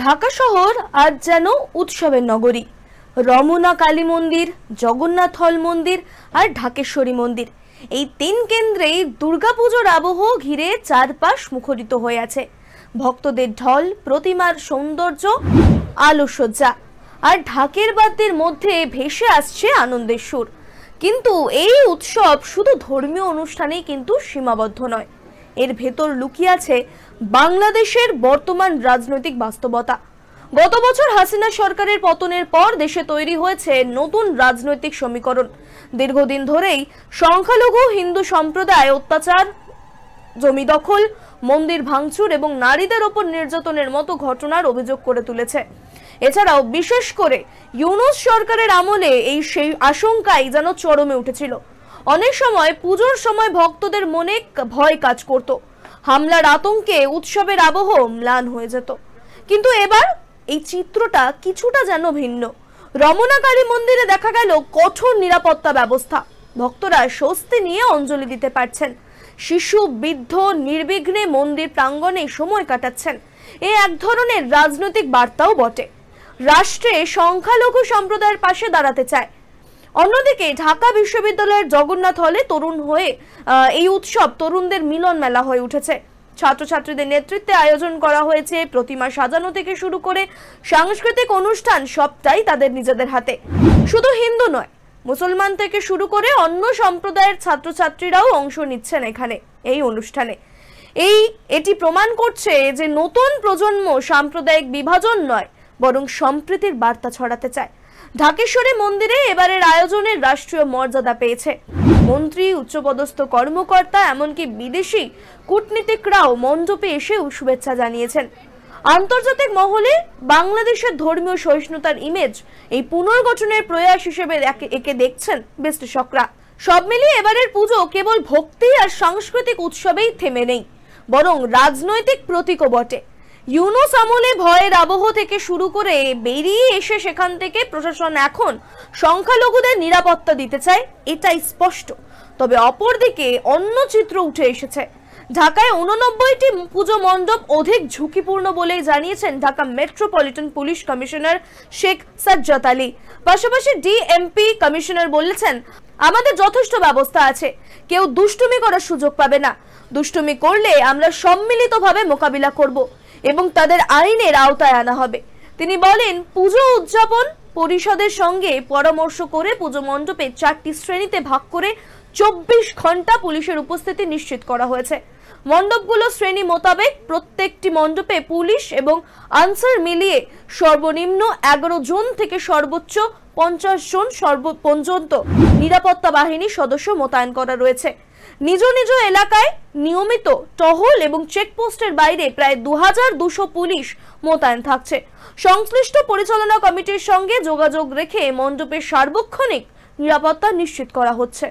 ঢাকা শহর আজ যেন উৎসবের নগরী। রমনা কালী মন্দির, জগন্নাথ হল মন্দির আর ঢাকেশ্বরী মন্দির, এই তিন কেন্দ্রেই দুর্গাপুজোর আবহ ঘিরে চারপাশ মুখরিত হয়ে আছে। ভক্তদের ঢল, প্রতিমার সৌন্দর্য, আলোকসজ্জা আর ঢাকের বাদ্যের মধ্যে ভেসে আসছে আনন্দের সুর। কিন্তু এই উৎসব শুধু ধর্মীয় অনুষ্ঠানেই কিন্তু সীমাবদ্ধ নয়, এর ভেতর লুকিয়ে আছে বাংলাদেশের বর্তমান রাজনৈতিক বাস্তবতা। গত বছর হাসিনা সরকারের পতনের পর দেশে তৈরি হয়েছে নতুন রাজনৈতিক সমীকরণ। দীর্ঘদিন ধরেই সংখ্যালঘু হিন্দু সম্প্রদায় অত্যাচার, জমি দখল, মন্দির ভাঙচুর এবং নারীদের ওপর নির্যাতনের মতো ঘটনার অভিযোগ করে তুলেছে। এছাড়াও বিশেষ করে ইউনূস সরকারের আমলে সেই আশঙ্কাই যেন চরমে উঠেছিল। অনেক সময় পুজোর সময় ভক্তদের মনে ভয় কাজ করত, হামলার আতঙ্কে উৎসবের আবহ ম্লান হয়ে যেত। কিন্তু এবার এই চিত্রটা কিছুটা যেন ভিন্ন। রমনা কালী মন্দিরে দেখা গেল কঠোর নিরাপত্তা ব্যবস্থা, ভক্তরা স্বস্তি নিয়ে অঞ্জলি দিতে পারছেন, শিশু বৃদ্ধ নির্বিঘ্নে মন্দির প্রাঙ্গণে সময় কাটাচ্ছেন। এ এক ধরনের রাজনৈতিক বার্তাও বটে, রাষ্ট্রে সংখ্যালঘু সম্প্রদায়ের পাশে দাঁড়াতে চায়। অন্যদিকে ঢাকা বিশ্ববিদ্যালয়ের জগন্নাথ হলে তরুণ হয়ে এই উৎসব তরুণদের মিলন মেলা হয়ে উঠেছে। ছাত্রছাত্রীদের নেতৃত্বে আয়োজন করা হয়েছে প্রতিমা সাজানো থেকে শুরু করে সাংস্কৃতিক অনুষ্ঠান, সবটাই তাদের নিজেদের হাতে। শুধু হিন্দু নয়, মুসলমান থেকে শুরু করে অন্য সম্প্রদায়ের ছাত্রছাত্রীরাও অংশ নিচ্ছেন এখানে এই অনুষ্ঠানে। এটি প্রমাণ করছে যে নতুন প্রজন্ম সাম্প্রদায়িক বিভাজন নয়, বরং সম্প্রীতির বার্তা ছড়াতে চায়। ঢাকেশ্বরী মন্দিরে এবারের আয়োজনের রাষ্ট্রীয় মর্যাদা পেয়েছে। মন্ত্রী, উচ্চপদস্থ কর্মকর্তা, এমনকি বিদেশি কূটনীতিকরাও মণ্ডপে এসে শুভেচ্ছা জানিয়েছেন। আন্তর্জাতিক মহলে বাংলাদেশের ধর্মীয় সহিষ্ণুতার ইমেজ এই পুনর্গঠনের প্রয়াস হিসেবে একে দেখছেন বিশ্লেষকরা। সব মিলিয়ে এবারের পুজো কেবল ভক্তি আর সাংস্কৃতিক উৎসবেই থেমে নেই, বরং রাজনৈতিক প্রতীকও বটে। ইউনূস আমলে ভয়ের আবহ থেকে শুরু করে বেরিয়ে এসে সেখান থেকে প্রশাসন এখন সংখ্যালঘুদের নিরাপত্তা দিতে চায়, এটাই স্পষ্ট। তবে অপরদিকে অন্য চিত্র উঠে এসেছে। ঢাকায় 89টি পুজো মণ্ডপ অধিক ঝুঁকিপূর্ণ বলেই জানিয়েছেন Dhaka metropolitan police commissioner Sheikh Sajjad Ali. পাশাপাশি ডিএমপি কমিশনার বলেছেন, আমাদের যথেষ্ট ব্যবস্থা আছে, কেউ দুষ্টুমি করার সুযোগ পাবে না। দুষ্টুমি করলে আমরা সম্মিলিতভাবে মোকাবিলা করব এবং তাদের আইনের আওতায় আনা হবে। তিনি বলেন, পুজো উদযাপন পরিষদের সঙ্গে পরামর্শ করে পুজো মণ্ডপে 4টি শ্রেণীতে ভাগ করে 24 ঘন্টা পুলিশের উপস্থিতি নিশ্চিত করা হয়েছে। মণ্ডপগুলো শ্রেণী মোতাবেক প্রত্যেকটি মণ্ডপে পুলিশ এবং আনসার মিলিয়ে সর্বনিম্ন 11 জন থেকে সর্বোচ্চ 50 জন পর্যন্ত নিরাপত্তা বাহিনীর সদস্য মোতায়েন করা রয়েছে। নিজ নিজ এলাকায় নিয়মিত টহল এবং চেকপোস্টের বাইরে প্রায় 2200 পুলিশ মোতায়েন থাকছে। সংশ্লিষ্ট পরিচালনা কমিটির সঙ্গে যোগাযোগ রেখে মণ্ডপের সার্বক্ষণিক নিরাপত্তা নিশ্চিত করা হচ্ছে।